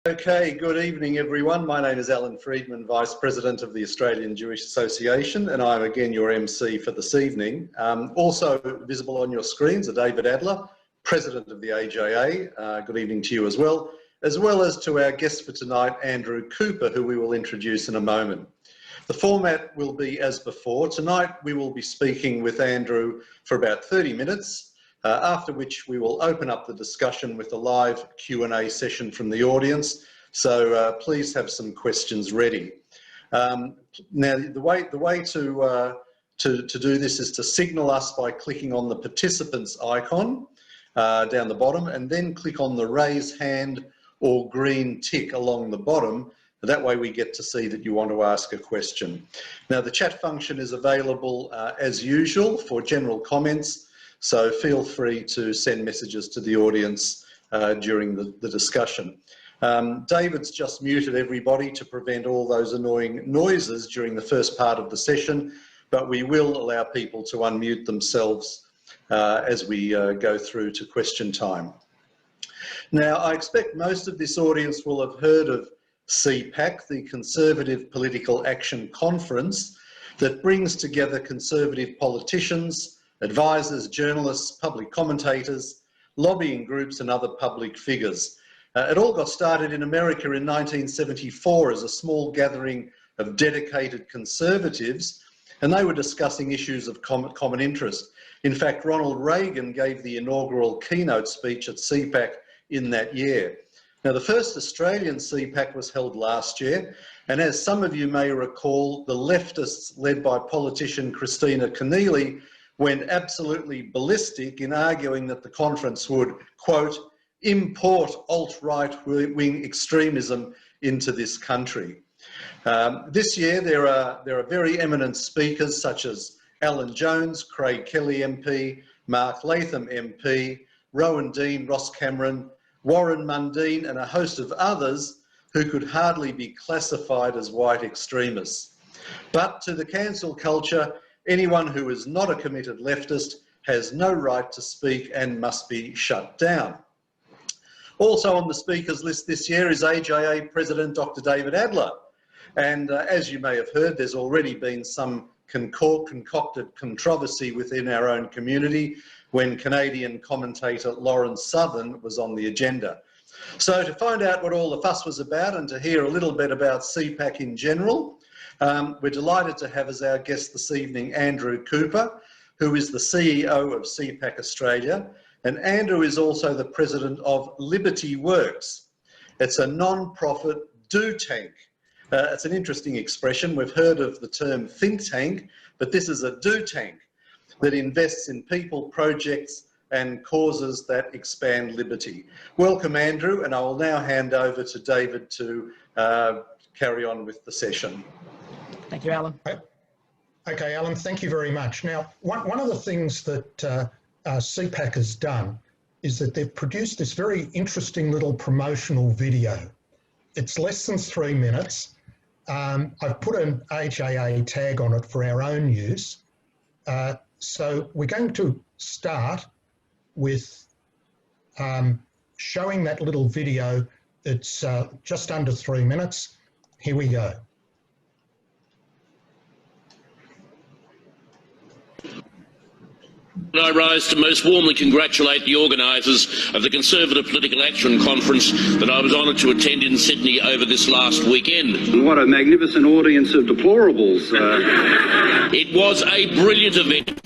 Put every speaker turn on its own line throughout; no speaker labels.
Okay, good evening everyone. My name is Alan Friedman, Vice President of the Australian Jewish Association, and I'm again your MC for this evening. Also visible on your screens are David Adler, President of the AJA. Good evening to you as well as to our guest for tonight, Andrew Cooper, who we will introduce in a moment. The format will be as before. Tonight we will be speaking with Andrew for about 30 minutes. After which we will open up the discussion with a live Q&A session from the audience. So please have some questions ready. Now, the way to do this is to signal us by clicking on the participants icon down the bottom, and then click on the raise hand or green tick along the bottom. That way we get to see that you want to ask a question. Now, the chat function is available as usual for general comments. So feel free to send messages to the audience during the discussion. David's just muted everybody to prevent all those annoying noises during the first part of the session, but we will allow people to unmute themselves as we go through to question time. Now, I expect most of this audience will have heard of CPAC, the Conservative Political Action Conference, that brings together conservative politicians, advisors, journalists, public commentators, lobbying groups and other public figures. It all got started in America in 1974 as a small gathering of dedicated conservatives, and they were discussing issues of common interest. In fact, Ronald Reagan gave the inaugural keynote speech at CPAC in that year. Now, the first Australian CPAC was held last year, and as some of you may recall, the leftists led by politician Christina Keneally went absolutely ballistic in arguing that the conference would, quote, import alt-right-wing extremism into this country. This year there are very eminent speakers such as Alan Jones, Craig Kelly MP, Mark Latham MP, Rowan Dean, Ross Cameron, Warren Mundine and a host of others who could hardly be classified as white extremists. But to the cancel culture, anyone who is not a committed leftist has no right to speak and must be shut down. Also on the speakers list this year is AJA President Dr. David Adler. And as you may have heard, there's already been some concocted controversy within our own community when Canadian commentator Lawrence Southern was on the agenda. So to find out what all the fuss was about and to hear a little bit about CPAC in general, we're delighted to have as our guest this evening Andrew Cooper, who is the CEO of CPAC Australia, and Andrew is also the president of Liberty Works. It's a non-profit do tank. It's an interesting expression. We've heard of the term think tank, but this is a do tank that invests in people, projects and causes that expand liberty. Welcome, Andrew, and I will now hand over to David to carry on with the session.
Thank you, Alan.
Okay, Alan, thank you very much. Now, one of the things that CPAC has done is that they've produced this very interesting little promotional video. It's less than 3 minutes. I've put an AJA tag on it for our own use. So we're going to start with showing that little video. It's just under 3 minutes. Here we go.
I rise to most warmly congratulate the organisers of the Conservative Political Action Conference that I was honoured to attend in Sydney over this last weekend.
What a magnificent audience of deplorables.
It was a brilliant event.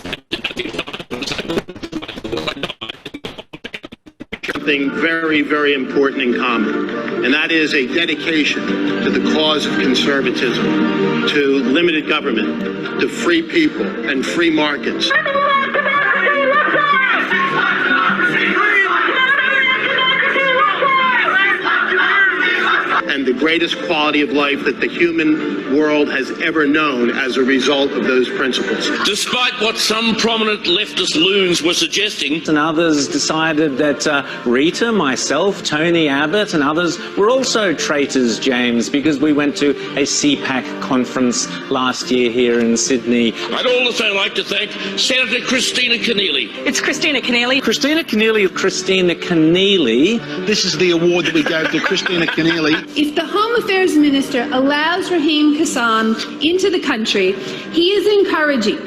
Something very, very important in common, and that is a dedication to the cause of conservatism, to limited government, to free people and free markets. And the greatest quality of life that the human world has ever known as a result of those principles.
Despite what some prominent leftist loons were suggesting,
and others decided that Rita, myself, Tony Abbott and others were also traitors, James, because we went to a CPAC conference last year here in Sydney.
I'd also like to thank Senator Christina Keneally.
It's Christina Keneally.
Christina Keneally. Christina Keneally.
This is the award that we gave to Christina Keneally.
If the Home Affairs Minister allows Raheem Kassan into the country, he is encouraging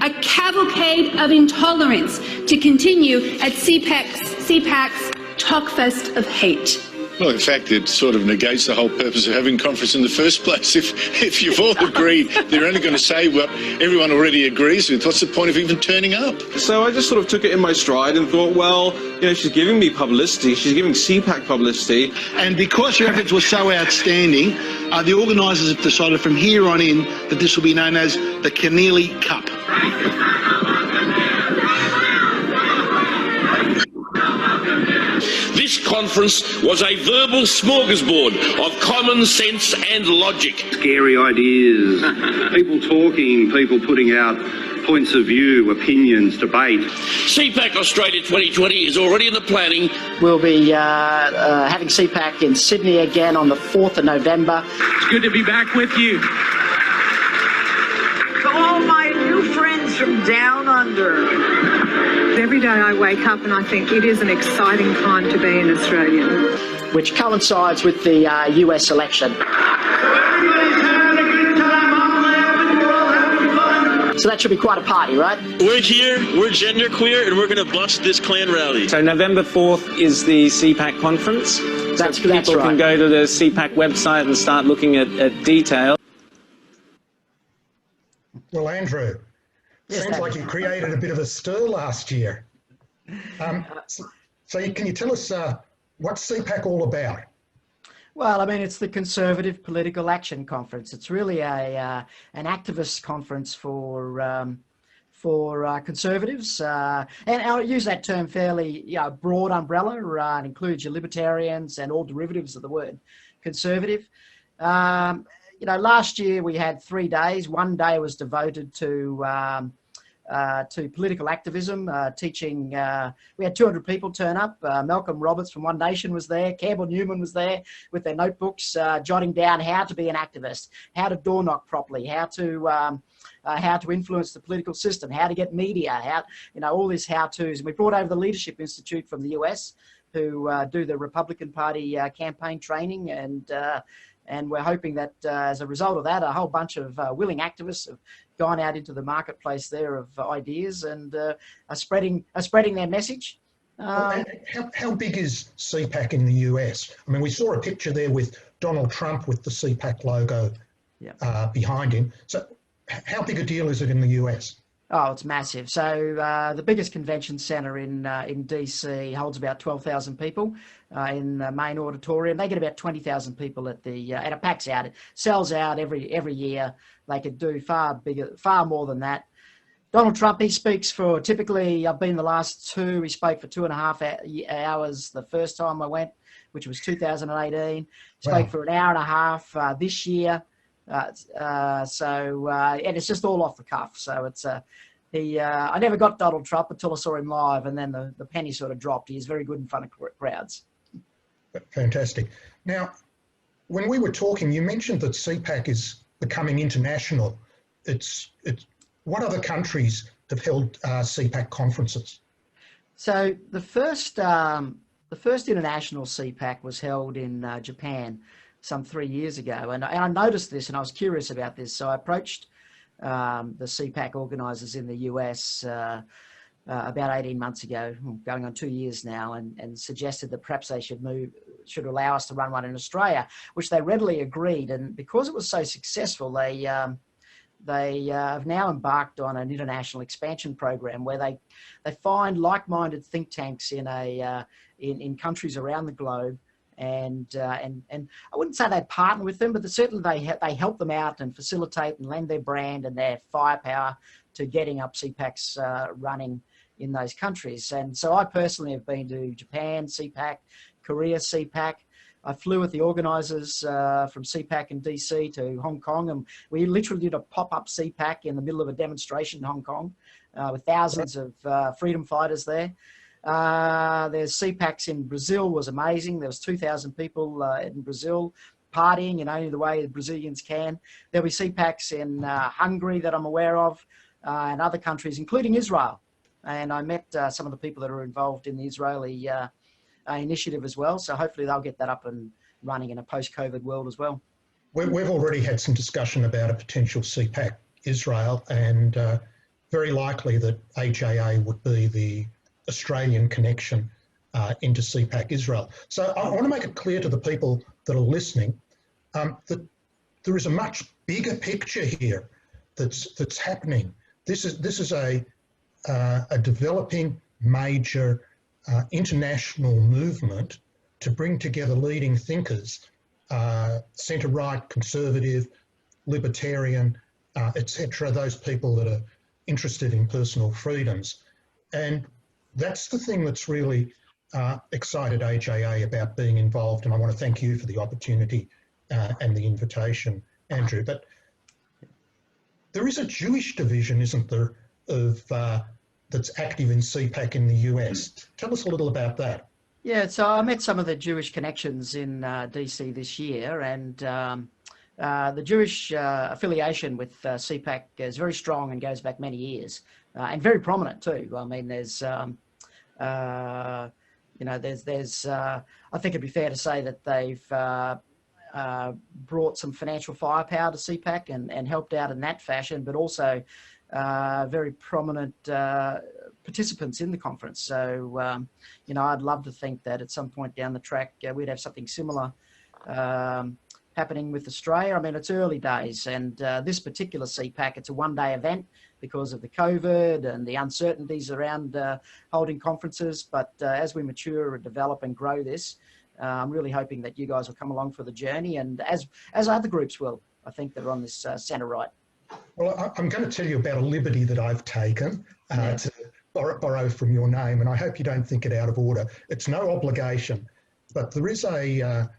a cavalcade of intolerance to continue at CPAC's talkfest of hate.
Well, in fact, it sort of negates the whole purpose of having conference in the first place. If you've all agreed they're only going to say what everyone already agrees with, what's the point of even turning up?
So I just sort of took it in my stride and thought, well, you know, she's giving me publicity, she's giving CPAC publicity.
And because your efforts were so outstanding, the organisers have decided from here on in that this will be known as the Keneally Cup.
This conference was a verbal smorgasbord of common sense and logic.
Scary ideas, people talking, people putting out points of view, opinions, debate.
CPAC Australia 2020 is already in the planning.
We'll be having CPAC in Sydney again on the 4th of November.
It's good to be back with you.
To all my new friends from down under.
Every day I wake up and I think it is an exciting time to be in Australia.
Which coincides with the US election. So that should be quite a party, right?
We're here, we're genderqueer, and we're going to bust this Klan rally.
So November 4th is the CPAC conference.
That's
People
right.
can go to the CPAC website and start looking at detail.
Well, Andrew,
Yes,
seems
David.
like you created a bit of a stir last year. So can you tell us what's CPAC all about?
Well, I mean, it's the Conservative Political Action Conference. It's really an activist conference for conservatives, and I'll use that term fairly, broad umbrella. It includes your libertarians and all derivatives of the word conservative. Last year we had 3 days. One day was devoted to political activism, teaching. We had 200 people turn up. Malcolm Roberts from One Nation was there. Campbell Newman was there with their notebooks, jotting down how to be an activist, how to door knock properly, how to influence the political system, how to get media, all these how-tos. And we brought over the Leadership Institute from the US, who do the Republican Party campaign training, and we're hoping that as a result of that, a whole bunch of willing activists have gone out into the marketplace there of ideas and are spreading their message.
How big is CPAC in the US? I mean, we saw a picture there with Donald Trump with the CPAC logo behind him. So how big a deal is it in the US?
Oh, it's massive. So the biggest convention centre in DC holds about 12,000 people in the main auditorium. They get about 20,000 people at the and it packs out. It sells out every year. They could do far more than that. Donald Trump, he speaks for typically. I've been the last two. He spoke for 2.5 hours the first time I went, which was 2018. Spoke for an hour and a half this year. And it's just all off the cuff. So it's I never got Donald Trump until I saw him live, and then the penny sort of dropped. He's very good in front of crowds.
Fantastic. Now, when we were talking, you mentioned that CPAC is becoming international. What other countries have held CPAC conferences?
So the first international CPAC was held in Japan some 3 years ago, and I noticed this, and I was curious about this. So I approached the CPAC organisers in the US about 18 months ago, going on 2 years now, and suggested that perhaps they should allow us to run one in Australia, which they readily agreed. And because it was so successful, they have now embarked on an international expansion program where they find like-minded think tanks in countries around the globe. And I wouldn't say they partner with them, but certainly they help them out and facilitate and lend their brand and their firepower to getting up CPACs running in those countries. And so I personally have been to Japan CPAC, Korea CPAC. I flew with the organisers from CPAC in DC to Hong Kong, and we literally did a pop-up CPAC in the middle of a demonstration in Hong Kong with thousands of freedom fighters there. There's CPACs in Brazil, was amazing. There was 2,000 people in Brazil partying in only the way the Brazilians can. There'll be CPACs in Hungary that I'm aware of, and other countries, including Israel. And I met some of the people that are involved in the Israeli initiative as well. So hopefully they'll get that up and running in a post-COVID world as well.
We've already had some discussion about a potential CPAC Israel, and very likely that AJA would be the Australian connection into CPAC Israel. So I want to make it clear to the people that are listening that there is a much bigger picture here that's happening. This is a developing major international movement to bring together leading thinkers, centre-right, conservative, libertarian, etc., those people that are interested in personal freedoms. And that's the thing that's really excited AJA about being involved, and I want to thank you for the opportunity and the invitation, Andrew. But there is a Jewish division, isn't there, of that's active in CPAC in the US. Tell us a little about that.
Yeah, so I met some of the Jewish connections in DC this year, and the Jewish affiliation with CPAC is very strong and goes back many years, and very prominent too. I mean, there's I think it'd be fair to say that they've brought some financial firepower to CPAC and helped out in that fashion, but also very prominent participants in the conference. So, I'd love to think that at some point down the track, we'd have something similar happening with Australia. I mean, it's early days, and this particular CPAC, it's a one-day event because of the COVID and the uncertainties around holding conferences. But as we mature and develop and grow this, I'm really hoping that you guys will come along for the journey, and as other groups will, I think, that are on this centre-right.
Well, I'm going to tell you about a liberty that I've taken to borrow from your name, and I hope you don't think it out of order. It's no obligation, but there is an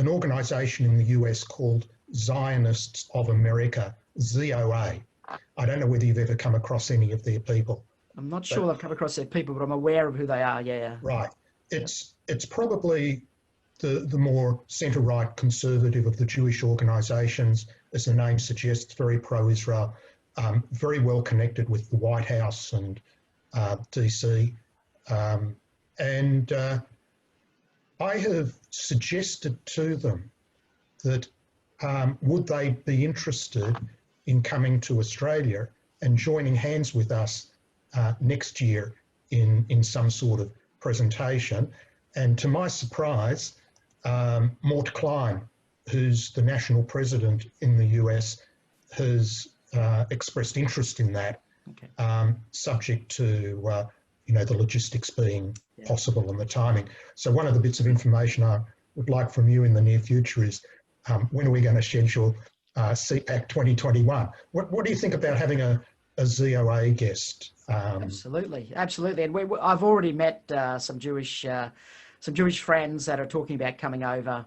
organisation in the US called Zionists of America, ZOA. I don't know whether you've ever come across any of their people.
I'm not sure I've come across their people, but I'm aware of who they are, yeah.
Right. It's probably the more centre-right conservative of the Jewish organisations, as the name suggests, very pro-Israel, very well connected with the White House and DC. And I have suggested to them that would they be interested in coming to Australia and joining hands with us next year in some sort of presentation. And to my surprise, Mort Klein, who's the national president in the US, has expressed interest in that, subject to the logistics being possible and the timing. So one of the bits of information I would like from you in the near future is when are we going to schedule CPAC 2021? What do you think about having a ZOA guest?
Absolutely. And I've already met some Jewish friends that are talking about coming over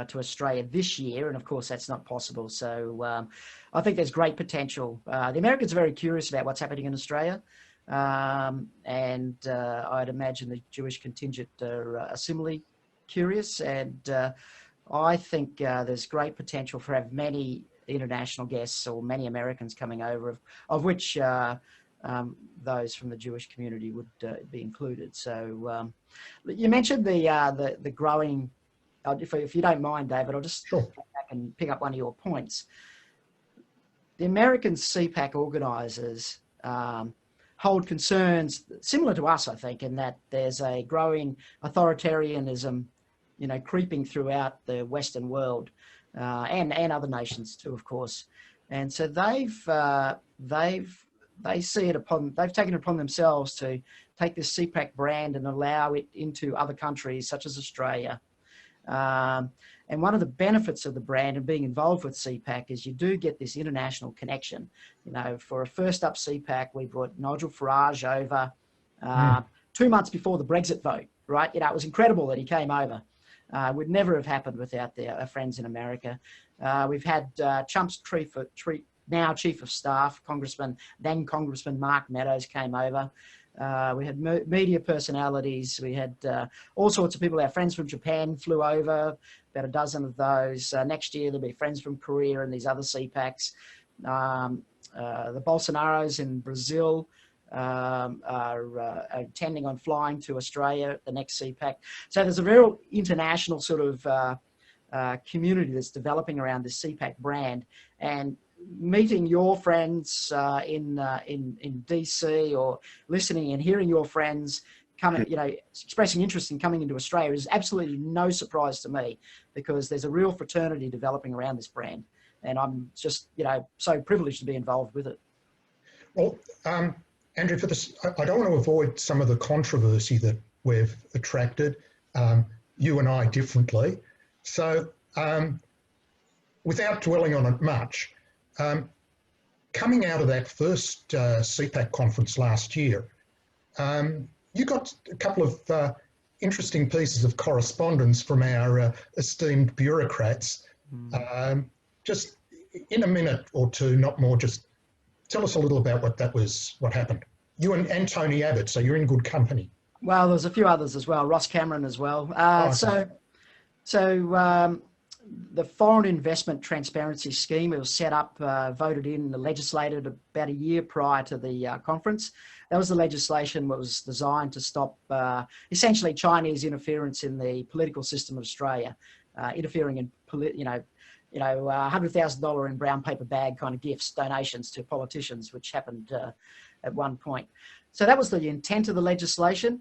to Australia this year, and of course that's not possible. So I think there's great potential. The Americans are very curious about what's happening in Australia, and I'd imagine the Jewish contingent are similarly curious, and I think there's great potential for have many international guests or many Americans coming over, of which those from the Jewish community would be included. So you mentioned the growing, if you don't mind, David, I'll just go back and pick up one of your points. The American CPAC organisers hold concerns similar to us, I think, in that there's a growing authoritarianism, creeping throughout the Western world and other nations too, of course. And so they see it they've taken it upon themselves to take this CPAC brand and allow it into other countries such as Australia. And one of the benefits of the brand and being involved with CPAC is you do get this international connection. For a first up CPAC, we brought Nigel Farage over 2 months before the Brexit vote, right? It was incredible that he came over. would never have happened without our friends in America. We've had Trump's now Chief of Staff, then Congressman Mark Meadows came over. We had media personalities. We had all sorts of people. Our friends from Japan flew over, about a dozen of those. Next year, there'll be friends from Korea and these other CPACs. The Bolsonaros in Brazil are intending on flying to Australia at the next CPAC. So there's a real international sort of community that's developing around this CPAC brand. And meeting your friends in DC, or listening and hearing your friends coming, expressing interest in coming into Australia is absolutely no surprise to me, because there's a real fraternity developing around this brand, and I'm just so privileged to be involved with it.
Well, Andrew, for this, I don't want to avoid some of the controversy that we've attracted, you and I differently. So without dwelling on it much, coming out of that first CPAC conference last year, you got a couple of interesting pieces of correspondence from our esteemed bureaucrats. Just in a minute or two, not more, just tell us a little about what happened. You and Tony Abbott, so you're in good company.
Well, there's a few others as well, Ross Cameron as well.
Okay.
So the Foreign Investment Transparency Scheme, it was set up, voted in, legislated about a year prior to the conference. That was the legislation that was designed to stop essentially Chinese interference in the political system of Australia, interfering in $100,000 in brown paper bag kind of gifts, donations to politicians, which happened at one point. So that was the intent of the legislation.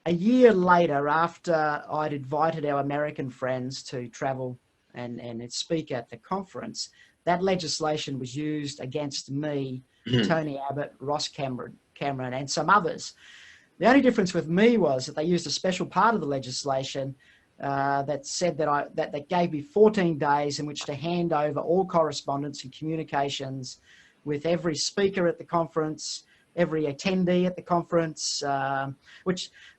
A year later, after I'd invited our American friends to travel and speak at the conference, that legislation was used against me, Tony Abbott, Ross Cameron, and some others. The only difference with me was that they used a special part of the legislation that said that gave me 14 days in which to hand over all correspondence and communications with every speaker at the conference, every attendee at the conference,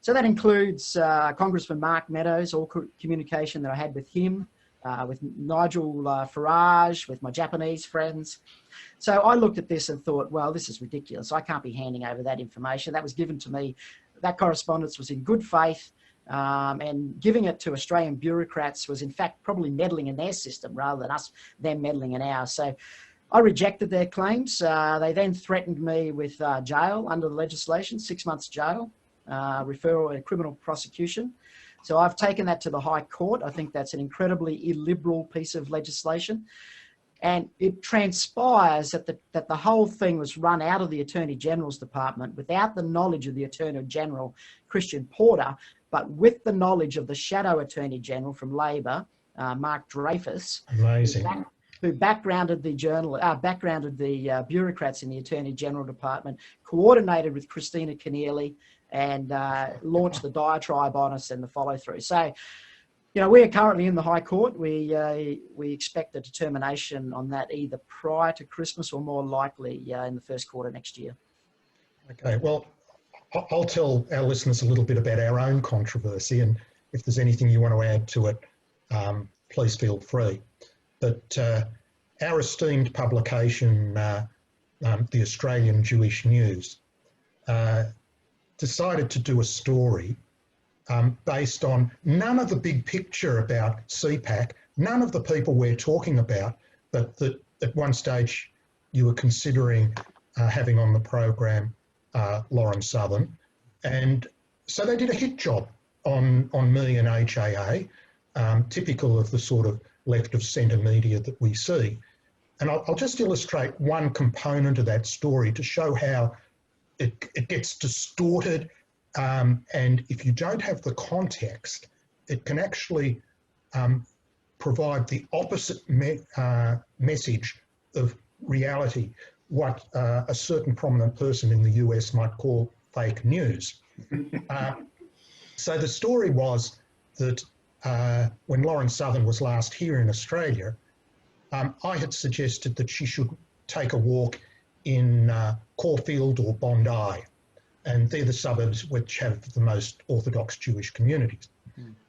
so that includes Congressman Mark Meadows, all communication that I had with him, with Nigel Farage, with my Japanese friends. So I looked at this and thought, well, this is ridiculous. I can't be handing over that information. That was given to me. That correspondence was in good faith, and giving it to Australian bureaucrats was in fact probably meddling in their system rather than them meddling in ours. So I rejected their claims. They then threatened me with jail under the legislation, 6 months jail, referral and criminal prosecution. So I've taken that to the High Court. I think that's an incredibly illiberal piece of legislation. And it transpires that the whole thing was run out of the Attorney General's department without the knowledge of the Attorney General, Christian Porter, but with the knowledge of the Shadow Attorney General from Labor, Mark Dreyfus.
Amazing.
Who backgrounded the bureaucrats in the Attorney General Department, coordinated with Christina Keneally, and launched the diatribe on us and the follow through. So, we are currently in the High Court. We expect a determination on that either prior to Christmas or more likely in the first quarter next year.
Okay, well, I'll tell our listeners a little bit about our own controversy, and if there's anything you want to add to it, please feel free. But our esteemed publication, the Australian Jewish News, decided to do a story based on none of the big picture about CPAC, none of the people we're talking about, but that at one stage you were considering having on the program Lauren Southern. And so they did a hit job on me and HAA, typical of the sort of left of centre media that we see. And I'll just illustrate one component of that story to show how it gets distorted, and if you don't have the context, it can actually provide the opposite message of reality, what a certain prominent person in the US might call fake news. So the story was that when Lauren Southern was last here in Australia, I had suggested that she should take a walk in Caulfield or Bondi, and they're the suburbs which have the most Orthodox Jewish communities.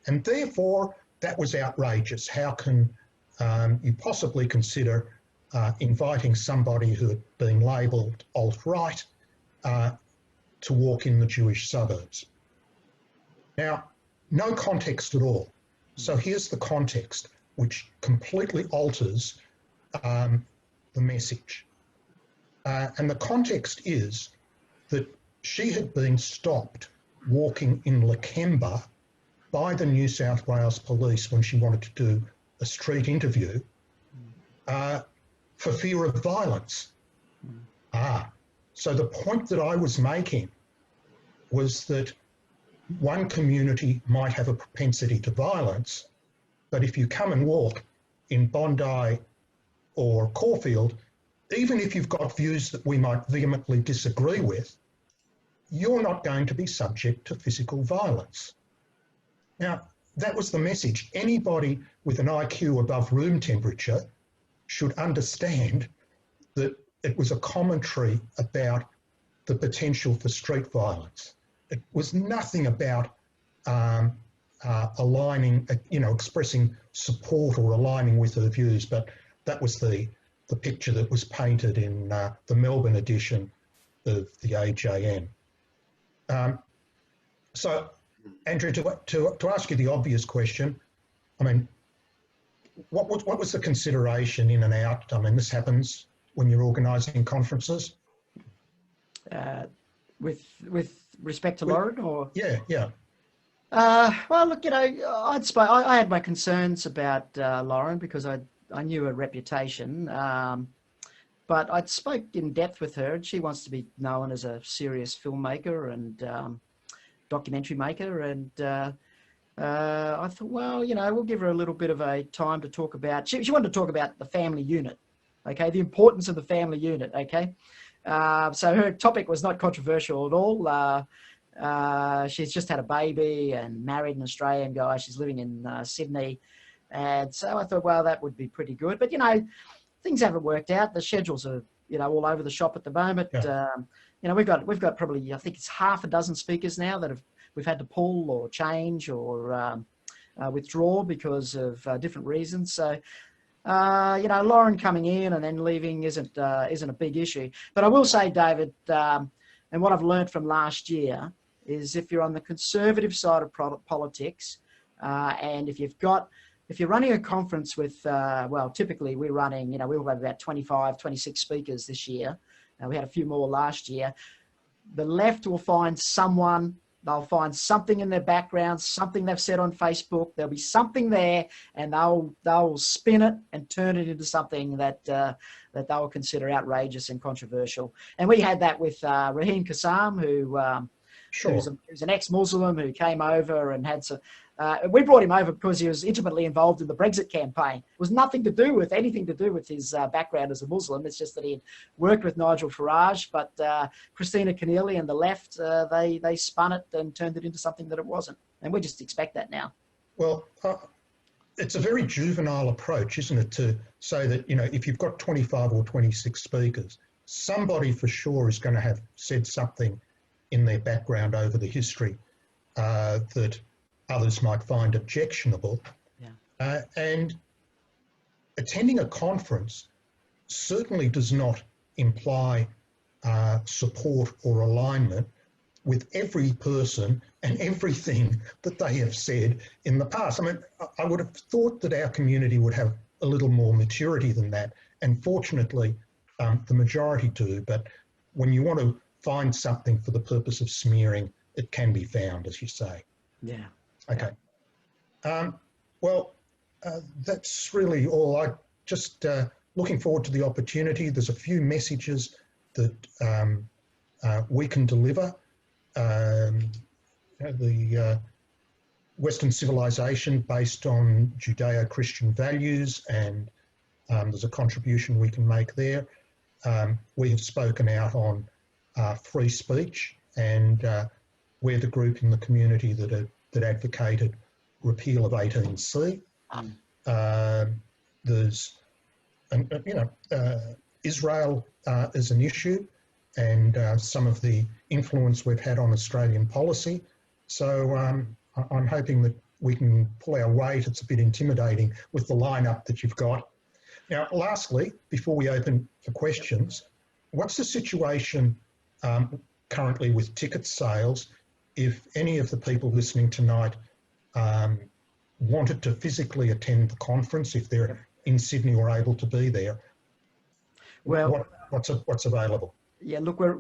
And therefore, that was outrageous. How can you possibly consider inviting somebody who had been labelled alt-right to walk in the Jewish suburbs? Now, no context at all. So here's the context, which completely alters the message. And the context is that she had been stopped walking in Lakemba by the New South Wales Police when she wanted to do a street interview for fear of violence. So the point that I was making was that one community might have a propensity to violence, but if you come and walk in Bondi or Caulfield, even if you've got views that we might vehemently disagree with, you're not going to be subject to physical violence. Now, that was the message. Anybody with an IQ above room temperature should understand that it was a commentary about the potential for street violence. It was nothing about aligning, expressing support or aligning with her views, but that was the picture that was painted in the Melbourne edition of the AJN. So, Andrew, to ask you the obvious question, I mean, what was the consideration in and out? I mean, this happens when you're organising conferences.
With respect to Lauren, or
yeah.
Well, look, I had my concerns about Lauren because I knew her reputation, but I'd spoke in depth with her, and she wants to be known as a serious filmmaker and documentary maker, and I thought, well, we'll give her a little bit of a time to talk about. She wanted to talk about the family unit, okay, the importance of the family unit, okay. So her topic was not controversial at all. She's just had a baby and married an Australian guy. She's living in Sydney. And so I thought, well, that would be pretty good. But, things haven't worked out. The schedules are, all over the shop at the moment.
Yeah.
We've got probably, I think it's half a dozen speakers now that we've had to pull or change or withdraw because of different reasons. So, Lauren coming in and then leaving isn't a big issue. But I will say, David, and what I've learned from last year is if you're on the conservative side of politics, and if you're running a conference with, well, typically we're running, we'll have about 25, 26 speakers this year. We had a few more last year. The left will find someone. They'll find something in their background, something they've said on Facebook. There'll be something there, and they'll spin it and turn it into something that they'll consider outrageous and controversial. And we had that with Raheem Kassam, who's an ex-Muslim who came over and had some. We brought him over because he was intimately involved in the Brexit campaign. It was anything to do with his background as a Muslim. It's just that he had worked with Nigel Farage, but Christina Keneally and the left, they spun it and turned it into something that it wasn't. And we just expect that now.
Well, it's a very juvenile approach, isn't it, to say that, if you've got 25 or 26 speakers, somebody for sure is going to have said something in their background over the history that others might find objectionable. Yeah. And attending a conference certainly does not imply support or alignment with every person and everything that they have said in the past. I mean, I would have thought that our community would have a little more maturity than that, and fortunately the majority do, but when you want to find something for the purpose of smearing, it can be found, as you say.
Yeah.
Okay. Well, that's really all. I just looking forward to the opportunity. There's a few messages that we can deliver. The Western civilization based on Judeo-Christian values, and there's a contribution we can make there. We have spoken out on free speech, and we're the group in the community that advocated repeal of 18C. There's, Israel is an issue, and some of the influence we've had on Australian policy. So I'm hoping that we can pull our weight. It's a bit intimidating with the lineup that you've got. Now, lastly, before we open for questions, what's the situation currently with ticket sales if any of the people listening tonight wanted to physically attend the conference, if they're in Sydney or able to be there?
Well,
what's available?
Yeah, look, we're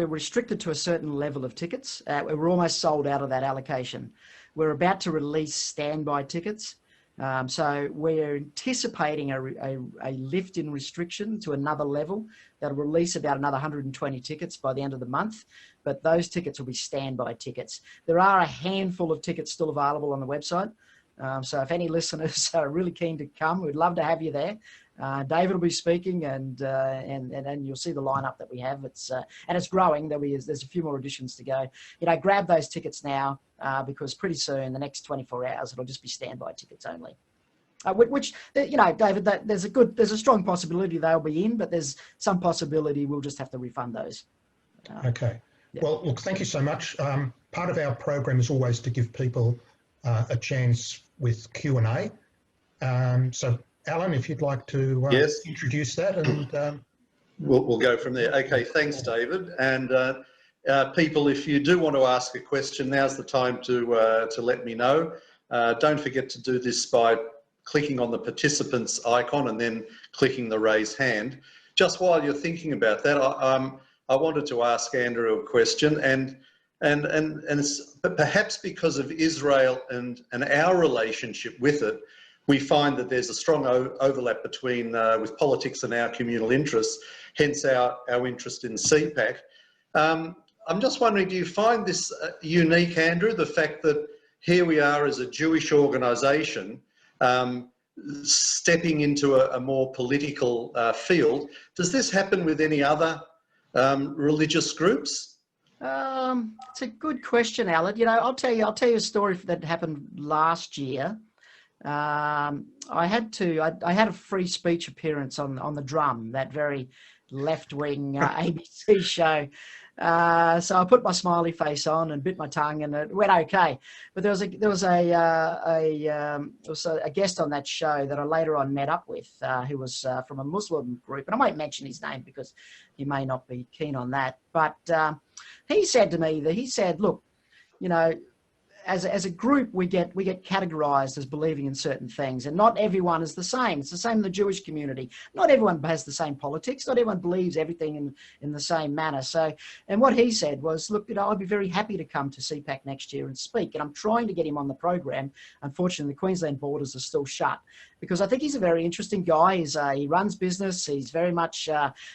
restricted to a certain level of tickets. We're almost sold out of that allocation. We're about to release standby tickets. So we're anticipating a lift in restriction to another level that'll release about another 120 tickets by the end of the month, but those tickets will be standby tickets. There are a handful of tickets still available on the website. So if any listeners are really keen to come, we'd love to have you there. David will be speaking, and you'll see the lineup that we have. And it's growing. There's a few more additions to go. Grab those tickets now because pretty soon, the next 24 hours, it'll just be standby tickets only. Which David, there's a strong possibility they'll be in, but there's some possibility we'll just have to refund those.
Okay.
Yeah.
Well, look, thank you so much. Part of our program is always to give people a chance with Q&A. So, Alan, if you'd like to
yes,
introduce that, and
we'll go from there. Okay, thanks, David. And people, if you do want to ask a question, now's the time to let me know. Don't forget to do this by clicking on the participants icon and then clicking the raise hand. Just while you're thinking about that, I wanted to ask Andrew a question, and it's perhaps because of Israel and our relationship with it, we find that there's a strong overlap between with politics and our communal interests, hence our interest in CPAC. I'm just wondering, do you find this unique, Andrew, the fact that here we are as a Jewish organisation stepping into a more political field? Does this happen with any other religious groups?
It's a good question, Alan. I'll tell you a story that happened last year. I had a free speech appearance on the Drum, that very left-wing ABC show. So I put my smiley face on and bit my tongue, and it went okay. But there was a guest on that show that I later on met up with, who was from a Muslim group, and I won't mention his name because he may not be keen on that. But he said to me that look, as a group, we get categorized as believing in certain things, and not everyone is the same. It's the same in the Jewish community. Not everyone has the same politics. Not everyone believes everything in the same manner. So, and what he said was, look, I'd be very happy to come to CPAC next year and speak. And I'm trying to get him on the program. Unfortunately, the Queensland borders are still shut, because I think he's a very interesting guy. He runs business. He's very much,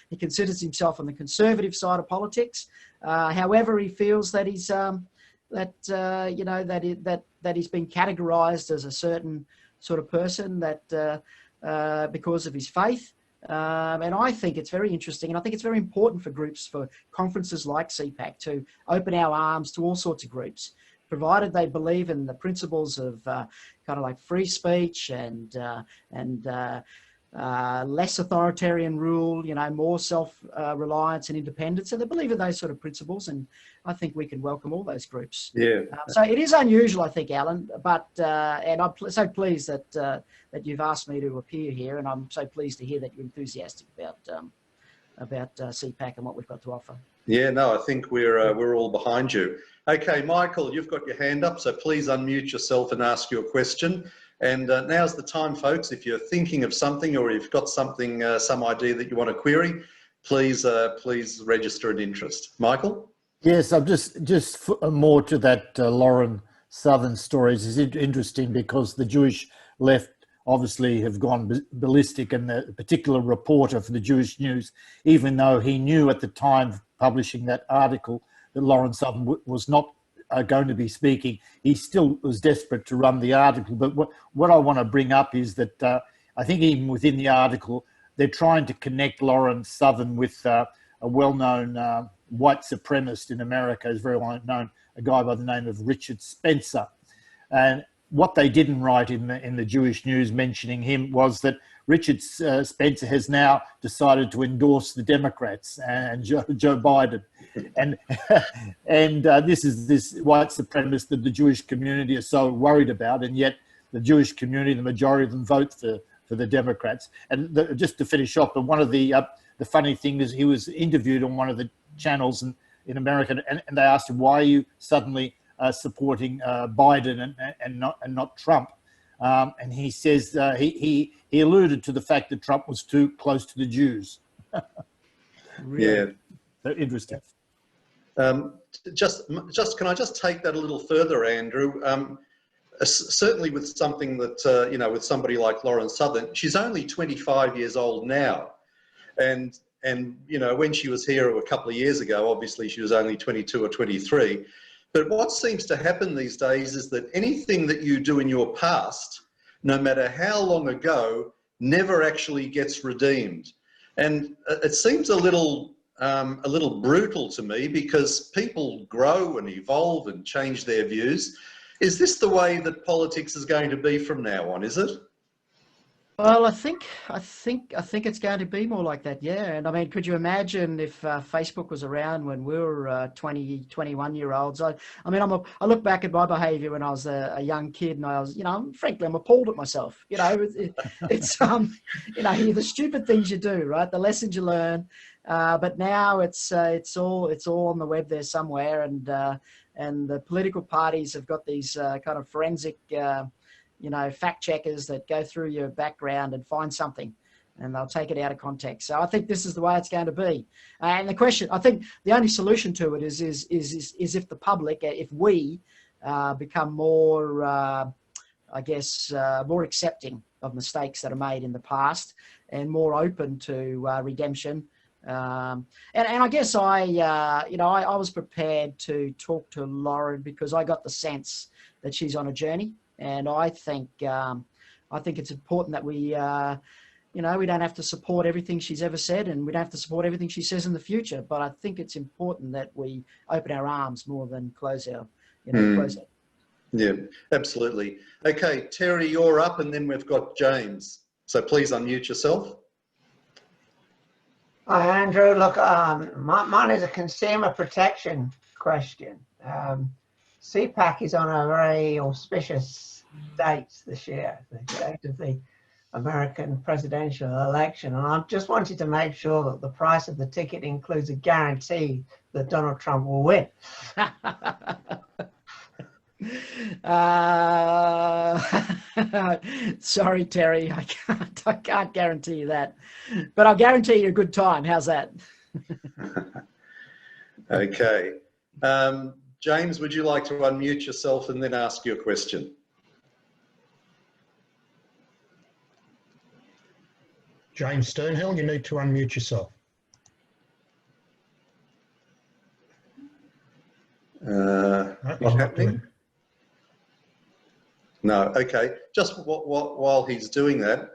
he considers himself on the conservative side of politics. However, he feels that he's, that he's been categorized as a certain sort of person that because of his faith. And I think it's very interesting, and I think it's very important for groups, for conferences like CPAC, to open our arms to all sorts of groups, provided they believe in the principles of kind of like free speech and less authoritarian rule, more self-reliance and independence. And they believe in those sort of principles, and I think we can welcome all those groups.
Yeah.
So it is unusual, I think, Alan, but and I'm so pleased that you've asked me to appear here, and I'm so pleased to hear that you're enthusiastic about CPAC and what we've got to offer.
Yeah, no, I think we're all behind you. Okay, Michael, you've got your hand up, so please unmute yourself and ask your question. And now's the time, folks. If you're thinking of something, or you've got something, some idea that you want to query, please register an interest. Michael?
Yes, I'm just more to that Lauren Southern stories is interesting, because the Jewish left obviously have gone ballistic, and the particular reporter for the Jewish News, even though he knew at the time of publishing that article that Lauren Southern was not going to be speaking, he still was desperate to run the article. But what I want to bring up is that I think even within the article, they're trying to connect Lauren Southern with a well-known white supremacist in America, is very well known, a guy by the name of Richard Spencer. And what they didn't write in the Jewish news mentioning him was that Richard Spencer has now decided to endorse the Democrats and Joe Biden, and this is this white supremacist that the Jewish community is so worried about, and yet the Jewish community, the majority of them, vote for the Democrats. And just to finish off, one of the funny thing is he was interviewed on one of the channels in America, and they asked him, "Why are you suddenly supporting Biden and not Trump?" And he says he alluded to the fact that Trump was too close to the Jews.
Really? Yeah,
so interesting.
Just can I just take that a little further, Andrew? Certainly with something that with somebody like Lauren Southern, she's only 25 years old now, and when she was here a couple of years ago, obviously she was only 22 or 23. But what seems to happen these days is that anything that you do in your past, no matter how long ago, never actually gets redeemed. And it seems a little brutal to me, because people grow and evolve and change their views. Is this the way that politics is going to be from now on, is it?
Well, I think it's going to be more like that, yeah. And I mean, could you imagine if Facebook was around when we were 20, 21-year-olds? I look back at my behaviour when I was a young kid, and I was, frankly, I'm appalled at myself. It's the stupid things you do, right? The lessons you learn. But now it's all on the web there somewhere, and the political parties have got these kind of forensic fact checkers that go through your background and find something, and they'll take it out of context. So I think this is the way it's going to be. And the question, I think the only solution to it is if the public, if we become more, more accepting of mistakes that are made in the past and more open to redemption. And I guess I was prepared to talk to Lauren because I got the sense that she's on a journey. And I think it's important that we don't have to support everything she's ever said, and we don't have to support everything she says in the future. But I think it's important that we open our arms more than close our.
Yeah, absolutely. Okay, Terry, you're up, and then we've got James. So please unmute yourself.
Hi, Andrew. Look, mine is a consumer protection question. CPAC is on a very auspicious date this year, the date of the American presidential election. And I just wanted to make sure that the price of the ticket includes a guarantee that Donald Trump will win.
Sorry, Terry, I can't guarantee you that, but I'll guarantee you a good time. How's that?
Okay. James, would you like to unmute yourself and then ask your question?
James Sternhill, you need to unmute yourself.
Not happening? No, okay. Just while he's doing that,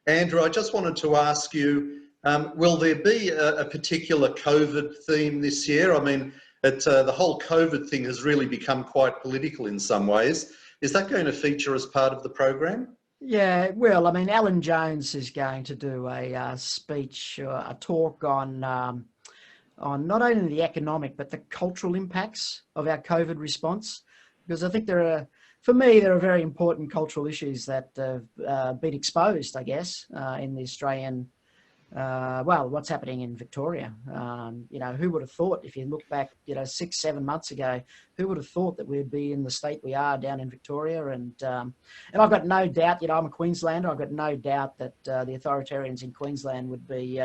Andrew, I just wanted to ask you, will there be a particular COVID theme this year? I mean, the whole COVID thing has really become quite political in some ways. Is that going to feature as part of the program?
Yeah, well, I mean, Alan Jones is going to do a speech, a talk on not only the economic but the cultural impacts of our COVID response, because I think for me, there are very important cultural issues that have been exposed, I guess, in the Australian. What's happening in Victoria? Who would have thought, if you look back, 6-7 months ago, who would have thought that we'd be in the state we are down in Victoria? And I've got no doubt, I'm a Queenslander, I've got no doubt that the authoritarians in Queensland would be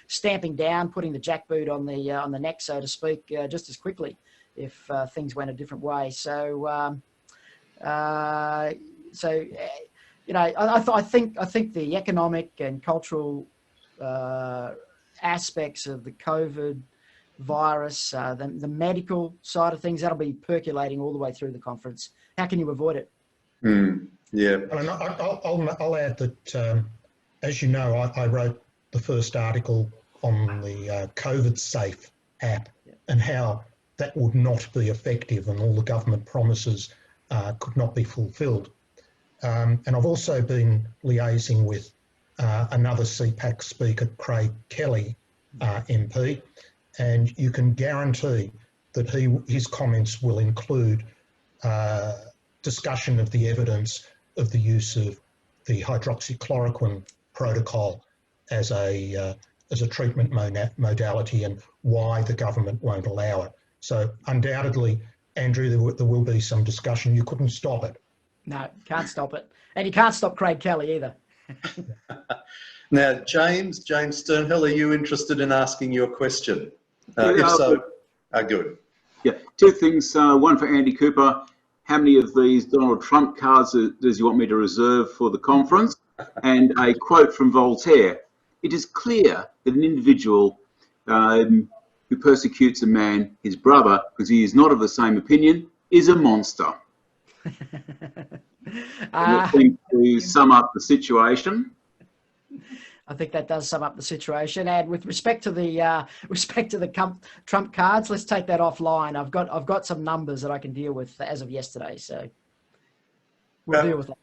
stamping down, putting the jackboot on the neck, so to speak, just as quickly if things went a different way. So, I think the economic and cultural aspects of the COVID virus, the medical side of things, that'll be percolating all the way through the conference. How can you avoid it?
Yeah.
And I'll add that, as you know, I wrote the first article on the COVID Safe app and how that would not be effective, and all the government promises could not be fulfilled. And I've also been liaising with another CPAC speaker, Craig Kelly, MP, and you can guarantee that his comments will include discussion of the evidence of the use of the hydroxychloroquine protocol as a treatment modality and why the government won't allow it. So undoubtedly, Andrew, there will be some discussion. You couldn't stop it.
No, can't stop it. And you can't stop Craig Kelly either.
Now, James Sternhill, are you interested in asking your question?
Yeah,
if so, good.
Yeah, two things. One for Andy Cooper. How many of these Donald Trump cards does he want me to reserve for the conference? And a quote from Voltaire. It is clear that an individual who persecutes a man, his brother, because he is not of the same opinion, is a monster. I think to sum up the situation.
I think that does sum up the situation. And with respect to the Trump cards, let's take that offline. I've got some numbers that I can deal with as of yesterday, so we'll deal with that.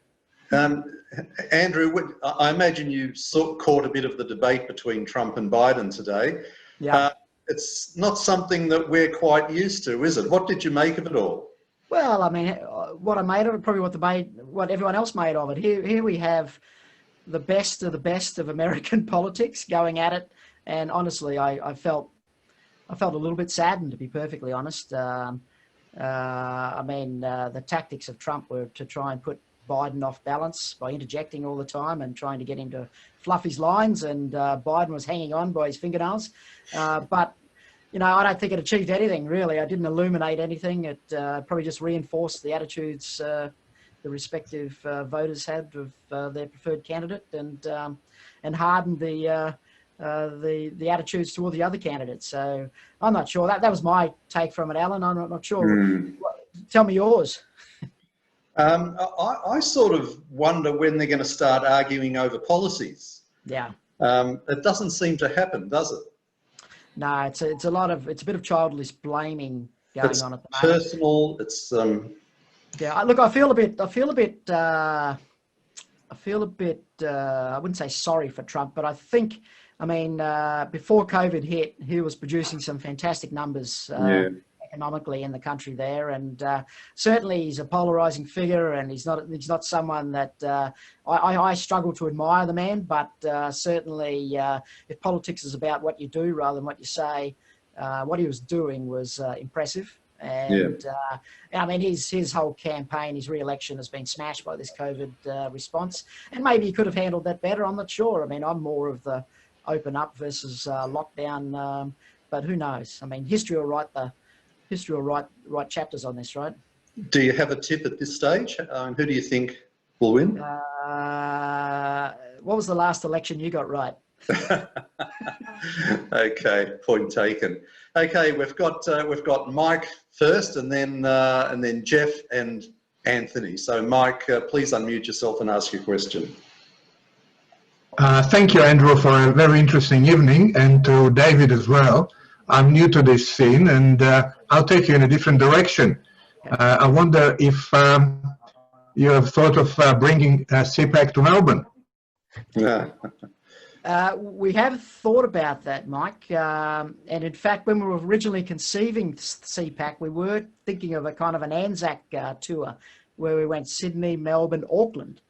Andrew, I imagine you caught a bit of the debate between Trump and Biden today.
Yeah.
It's not something that we're quite used to, is it? What did you make of it all?
Well, I mean, what I made of it, probably what everyone else made of it. Here we have the best of American politics going at it, and honestly, I felt a little bit saddened, to be perfectly honest. I mean, the tactics of Trump were to try and put Biden off balance by interjecting all the time and trying to get him to fluff his lines, and Biden was hanging on by his fingernails. But you know, I don't think it achieved anything, really. I didn't illuminate anything. It probably just reinforced the attitudes the respective voters had of their preferred candidate, and hardened the attitudes toward the other candidates. So I'm not sure. That was my take from it, Alan. I'm not sure. Tell me yours.
I sort of wonder when they're going to start arguing over policies.
Yeah.
It doesn't seem to happen, does it?
No, it's a bit of childish blaming going on at the moment.
Personal. It's
yeah. Look, I feel a bit. I wouldn't say sorry for Trump, but I think, I mean, before COVID hit, he was producing some fantastic numbers economically in the country there, and certainly he's a polarizing figure, and he's not someone that I struggle to admire the man, but certainly if politics is about what you do rather than what you say, what he was doing was impressive. And I mean, his whole campaign, his re-election has been smashed by this COVID response, and maybe he could have handled that better. I'm not sure. I mean, I'm more of the open up versus lockdown, but who knows? I mean, history will write chapters on this, right?
Do you have a tip at this stage? Who do you think will win?
What was the last election you got right?
Okay, point taken. Okay, we've got Mike first, and then Jeff and Anthony. So Mike, please unmute yourself and ask your question.
Thank you, Andrew, for a very interesting evening, and to David as well. I'm new to this scene, and I'll take you in a different direction. I wonder if you have thought of bringing CPAC to Melbourne.
Yeah.
We have thought about that, Mike. And in fact, when we were originally conceiving CPAC, we were thinking of a kind of an Anzac tour where we went Sydney, Melbourne, Auckland.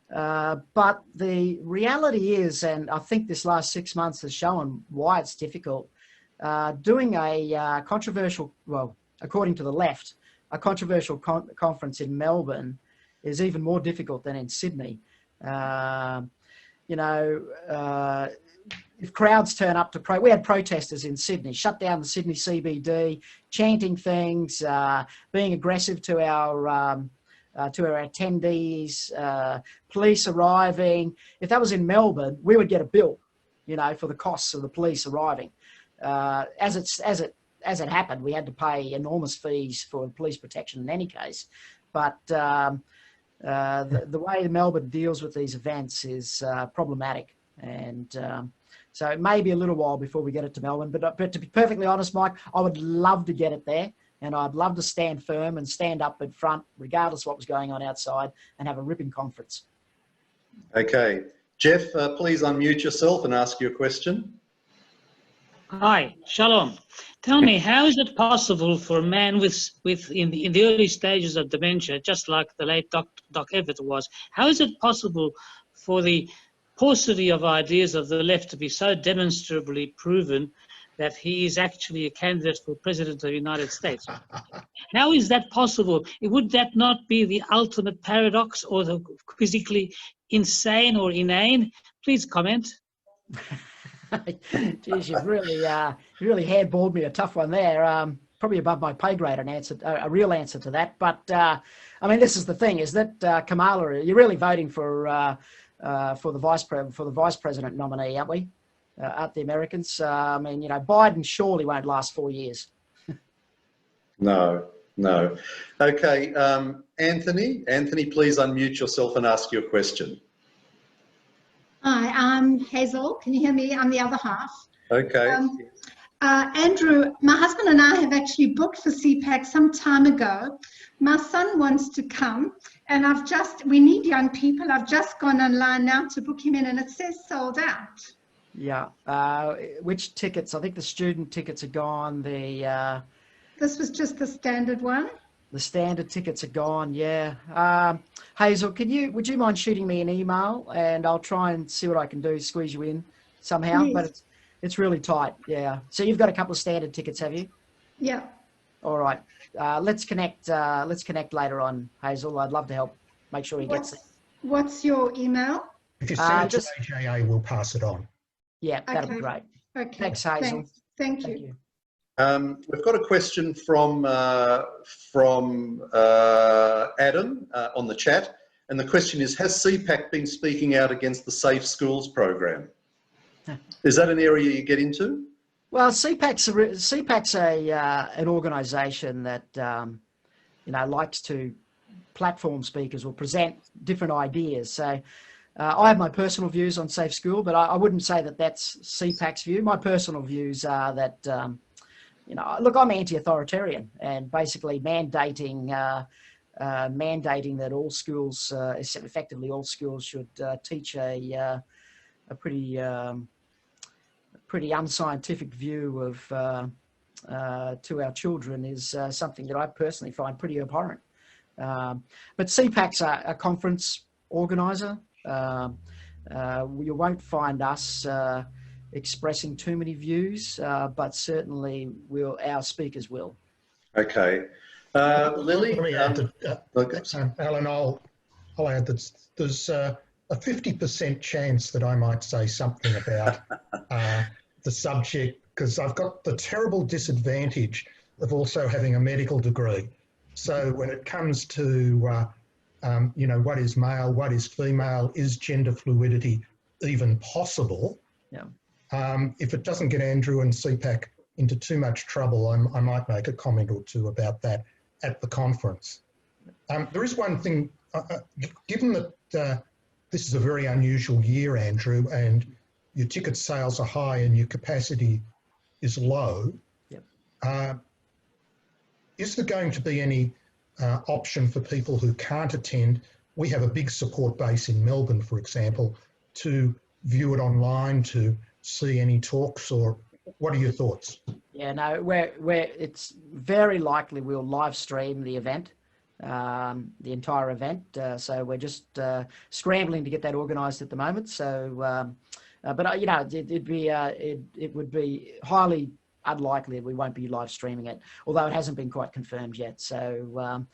But the reality is, and I think this last 6 months has shown why it's difficult, doing a controversial, well, according to the left, a controversial conference in Melbourne is even more difficult than in Sydney. You know, if crowds turn up to we had protesters in Sydney, shut down the Sydney CBD, chanting things, being aggressive to our attendees, police arriving. If that was in Melbourne, we would get a bill, you know, for the costs of the police arriving. As it happened, we had to pay enormous fees for police protection in any case. But the way Melbourne deals with these events is problematic, and so it may be a little while before we get it to Melbourne. But to be perfectly honest, Mike, I would love to get it there. And I'd love to stand firm and stand up in front, regardless of what was going on outside, and have a ripping conference.
Okay. Jeff, please unmute yourself and ask your question.
Hi, Shalom. Tell me, how is it possible for a man in the early stages of dementia, just like the late Doc Everett was, how is it possible for the paucity of ideas of the left to be so demonstrably proven that he is actually a candidate for President of the United States? How is that possible? Would that not be the ultimate paradox, or the physically insane or inane? Please comment.
Geez, you've really hardballed me a tough one there. Probably above my pay grade, a real answer to that. But I mean, this is the thing: is that Kamala, you're really voting for the vice president nominee, aren't we? Aren't the Americans? I mean, you know, Biden surely won't last 4 years.
No. Okay, Anthony, please unmute yourself and ask your question.
Hi, I'm Hazel. Can you hear me? I'm the other half.
Okay.
Andrew, my husband and I have actually booked for CPAC some time ago. My son wants to come, and we need young people. I've just gone online now to book him in, and it says sold out.
Yeah. Which tickets? I think the student tickets are gone.
This was just the standard one.
The standard tickets are gone, yeah. Hazel, would you mind shooting me an email, and I'll try and see what I can do, squeeze you in somehow. Yes. But it's really tight, yeah. So you've got a couple of standard tickets, have you?
Yeah.
All right. Let's connect later on, Hazel. I'd love to help make sure he gets it.
What's your email?
If you send it to AJA, we'll pass it on.
Yeah, that'll be great.
Okay.
Thanks, Hazel.
Thank you.
We've got a question from Adam on the chat, and the question is: has CPAC been speaking out against the Safe Schools program? Is that an area you get into?
Well, CPAC's an organisation that likes to platform speakers or present different ideas. So I have my personal views on Safe School, but I wouldn't say that that's CPAC's view. My personal views are that look, I'm anti-authoritarian, and basically mandating that all schools, effectively all schools, should teach a pretty unscientific view of to our children is something that I personally find pretty abhorrent. But CPAC's a conference organiser. You won't find us expressing too many views, but certainly our speakers will.
Okay. Lily?
Let me add that, Alan, I'll add that there's a 50% chance that I might say something about the subject, because I've got the terrible disadvantage of also having a medical degree. So when it comes to, what is male, what is female, is gender fluidity even possible?
Yeah.
If it doesn't get Andrew and CPAC into too much trouble, I might make a comment or two about that at the conference. There is one thing, given that this is a very unusual year, Andrew, and your ticket sales are high and your capacity is low,
yep.
Is there going to be any option for people who can't attend? We have a big support base in Melbourne, for example, to view it online, to see any talks, or what are your thoughts?
Yeah, no, it's very likely we'll live stream the event, the entire event. So we're just scrambling to get that organised at the moment. So, but it would be highly unlikely that we won't be live streaming it, although it hasn't been quite confirmed yet. So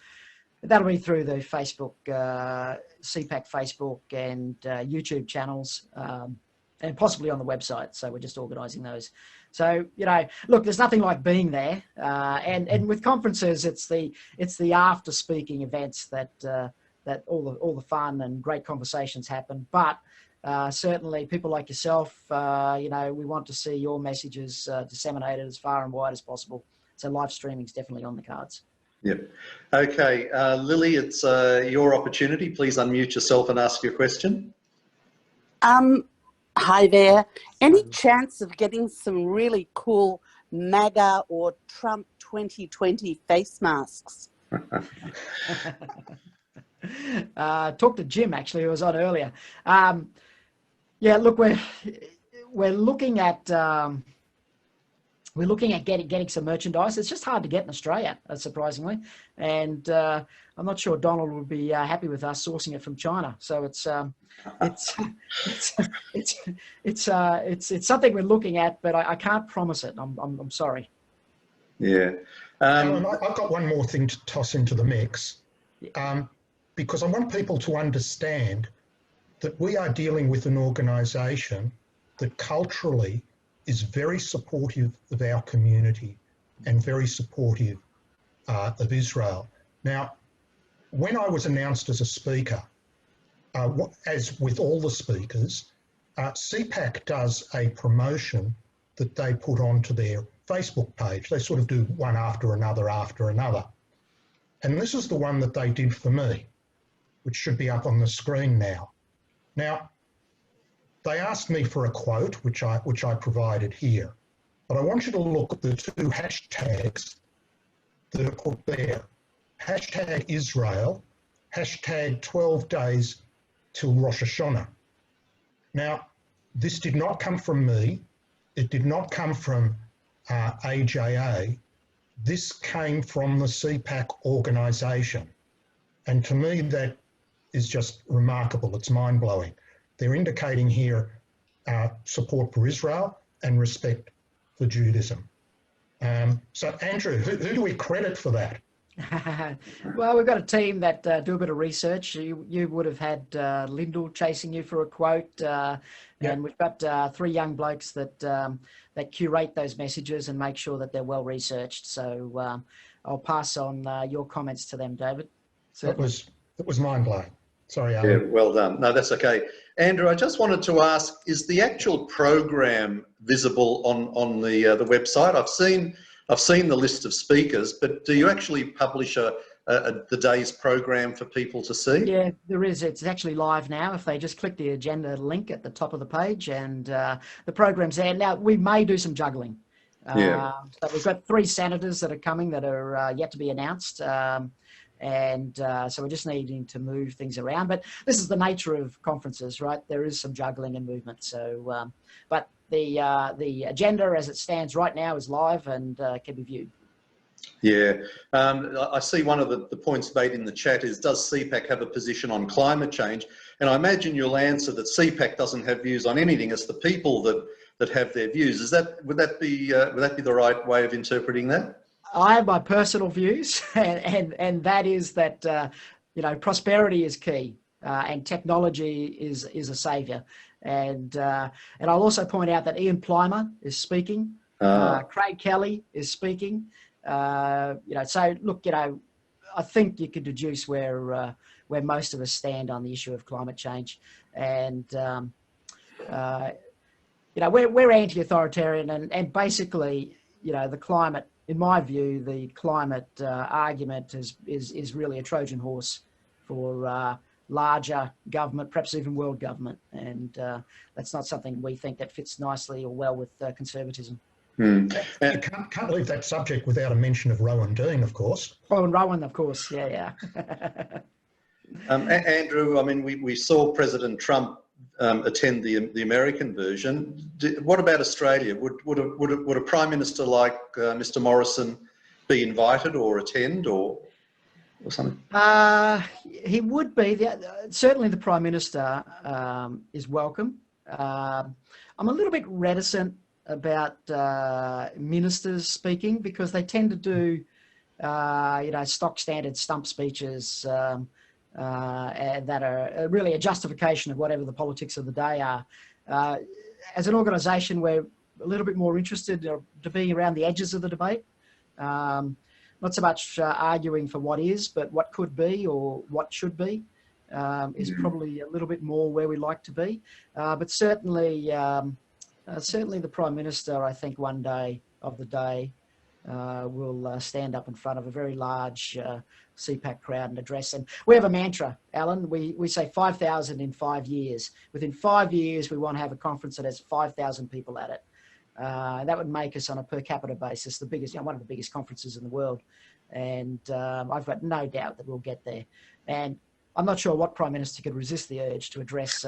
that'll be through the Facebook, CPAC Facebook and YouTube channels, and possibly on the website. So we're just organising those. So, look, there's nothing like being there. And with conferences, it's the after speaking events that all the fun and great conversations happen. But certainly people like yourself, we want to see your messages disseminated as far and wide as possible. So live streaming is definitely on the cards.
Yep. Okay, Lily, it's your opportunity. Please unmute yourself and ask your question.
Hi there. Any chance of getting some really cool MAGA or Trump 2020 face masks?
Talk to Jim, actually, who was on earlier. Yeah, look, we're looking at getting some merchandise. It's just hard to get in Australia, surprisingly, and I'm not sure Donald would be happy with us sourcing it from China. So it's something we're looking at, but I can't promise it. I'm sorry.
Yeah.
Alan, I've got one more thing to toss into the mix, because I want people to understand that we are dealing with an organisation that culturally is very supportive of our community and very supportive of Israel. Now, when I was announced as a speaker, as with all the speakers, CPAC does a promotion that they put onto their Facebook page. They sort of do one after another. And this is the one that they did for me, which should be up on the screen now. Now, they asked me for a quote, which I provided here, but I want you to look at the two hashtags that are put there. Hashtag Israel, hashtag 12 days till Rosh Hashanah. Now, this did not come from me. It did not come from AJA. This came from the CPAC organisation. And to me, that is just remarkable. It's mind-blowing. They're indicating here support for Israel and respect for Judaism. So, Andrew, who do we credit for that?
Well, we've got a team that do a bit of research. You would have had Lyndall chasing you for a quote, and we've got 3 young blokes that curate those messages and make sure that they're well researched. So I'll pass on your comments to them, David.
It was mind-blowing. Sorry, Alan.
Yeah, well done. No, that's okay. Andrew, I just wanted to ask, is the actual program visible on the website? I've seen the list of speakers, but do you actually publish the day's program for people to see?
Yeah, there is. It's actually live now. If they just click the agenda link at the top of the page, and the program's there. Now, we may do some juggling. So we've got 3 senators that are coming that are yet to be announced. So we're just needing to move things around. But this is the nature of conferences, right? There is some juggling and movement. So, but the agenda as it stands right now is live and can be viewed.
Yeah. I see one of the points made in the chat is, does CPAC have a position on climate change? And I imagine you'll answer that CPAC doesn't have views on anything. It's the people that have their views. Would that be the right way of interpreting that?
I have my personal views, and that is that prosperity is key, and technology is a saviour. And I'll also point out that Ian Plimer is speaking, Craig Kelly is speaking. So look, I think you could deduce where most of us stand on the issue of climate change, and we're anti-authoritarian, and basically, the climate. In my view, the climate argument is really a Trojan horse for larger government, perhaps even world government, and that's not something we think that fits nicely or well with conservatism.
You can't leave that subject without a mention of Rowan Dean, of course.
Oh, and Rowan, of course, yeah.
Andrew, I mean, we saw President Trump attend the American version. What about Australia? Would a Prime Minister like Mr. Morrison be invited or attend or something?
He would be. Certainly the Prime Minister is welcome. I'm a little bit reticent about ministers speaking because they tend to do, stock standard stump speeches that are really a justification of whatever the politics of the day are. As an organisation, we're a little bit more interested to being around the edges of the debate. Not so much arguing for what is, but what could be or what should be is probably a little bit more where we like to be. But certainly the Prime Minister, I think one day of the day, will stand up in front of a very large CPAC crowd and address. And we have a mantra, Alan. We say 5,000 in 5 years. Within 5 years, we want to have a conference that has 5,000 people at it. That would make us, on a per capita basis, the biggest, one of the biggest conferences in the world. And I've got no doubt that we'll get there. And I'm not sure what Prime Minister could resist the urge to address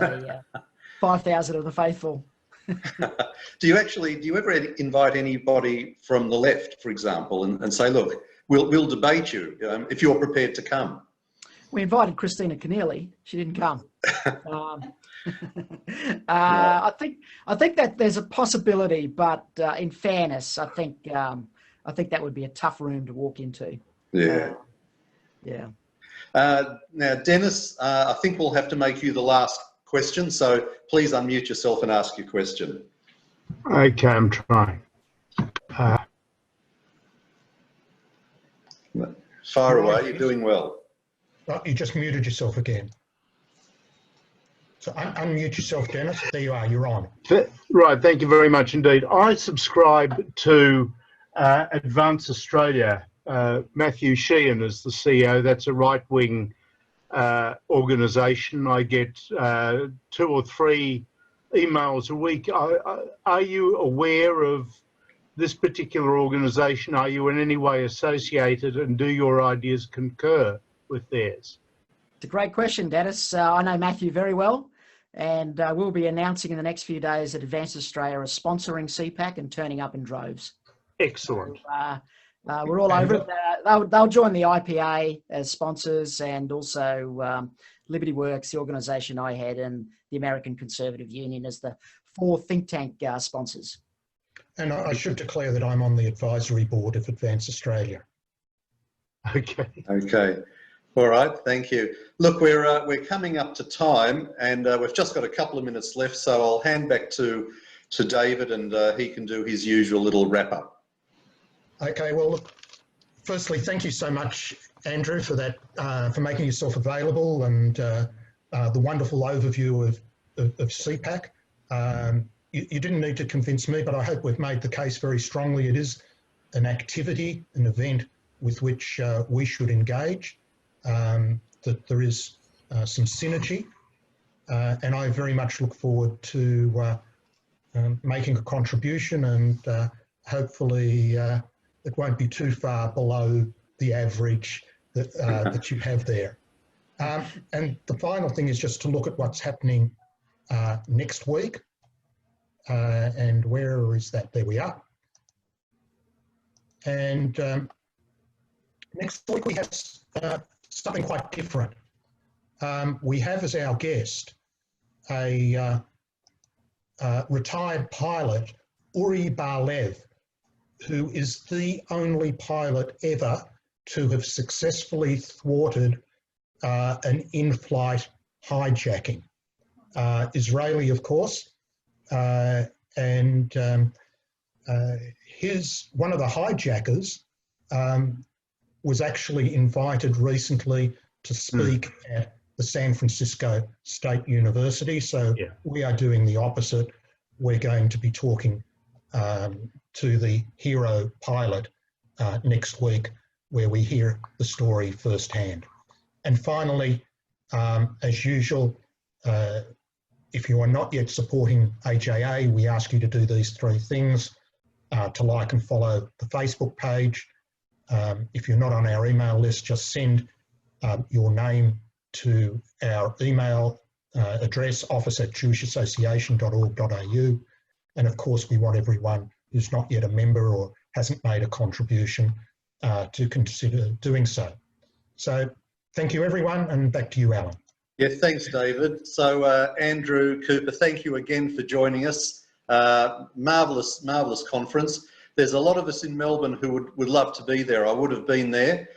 5,000 of the faithful.
Do you ever invite anybody from the left, for example, and say, look, we'll debate you if you're prepared to come?
We invited Christina Keneally. She didn't come. I think that there's a possibility, but in fairness, I think that would be a tough room to walk into.
Yeah.
Yeah.
Now, Dennis, I think we'll have to make you the last question, so please unmute yourself and ask your question.
Okay, I'm trying.
Fire away, you're doing well.
Oh, you just muted yourself again. So unmute yourself, Dennis. There you are, you're on.
Right, thank you very much indeed. I subscribe to Advance Australia. Matthew Sheehan is the CEO. That's a right-wing organisation. I get 2 or 3 emails a week. Are you aware of this particular organisation? Are you in any way associated, and do your ideas concur with theirs?
It's a great question, Dennis. I know Matthew very well, and we'll be announcing in the next few days that Advance Australia are sponsoring CPAC and turning up in droves.
Excellent.
So, we're all over it. They'll join the IPA as sponsors, and also Liberty Works, the organisation I had, and the American Conservative Union as the 4 think tank sponsors.
And I should declare that I'm on the advisory board of Advance Australia.
Okay.
Okay. All right. Thank you. Look, we're coming up to time, and we've just got a couple of minutes left, so I'll hand back to David, and he can do his usual little wrap up.
Okay. Well, look, firstly, thank you so much, Andrew, for that, for making yourself available, and the wonderful overview of CPAC. You didn't need to convince me, but I hope we've made the case very strongly. It is an activity, an event with which we should engage, that there is some synergy, and I very much look forward to making a contribution, and hopefully it won't be too far below the average that you have there. And the final thing is just to look at what's happening next week. And where is that? There we are. And next week we have something quite different. We have as our guest a retired pilot, Uri Bar-Lev, who is the only pilot ever to have successfully thwarted an in-flight hijacking. Israeli, of course. And one of the hijackers was actually invited recently to speak at the San Francisco State University. So we are doing the opposite. We're going to be talking to the hero pilot next week, where we hear the story firsthand. And finally, as usual, if you are not yet supporting AJA, we ask you to do these 3 things: to like and follow the Facebook page. If you're not on our email list, just send your name to our email address, office@jewishassociation.org.au. And of course, we want everyone who's not yet a member or hasn't made a contribution to consider doing so. So thank you, everyone, and back to you, Alan.
Yeah, thanks, David. So, Andrew, Cooper, thank you again for joining us. Marvellous conference. There's a lot of us in Melbourne who would love to be there. I would have been there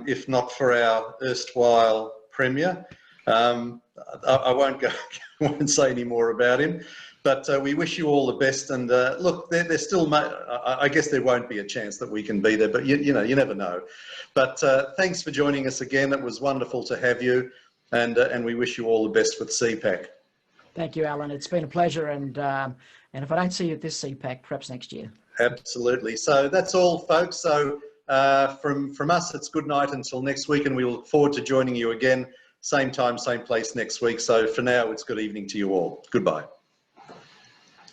if not for our erstwhile Premier. I won't say any more about him, but we wish you all the best. And look, there's still, I guess there won't be a chance that we can be there, but you know, you never know. But thanks for joining us again. It was wonderful to have you. And we wish you all the best with CPAC.
Thank you, Alan. It's been a pleasure, and if I don't see you at this CPAC, perhaps next year.
Absolutely. So that's all, folks. So from us, it's good night until next week, and we look forward to joining you again, same time, same place next week. So for now, it's good evening to you all. Goodbye.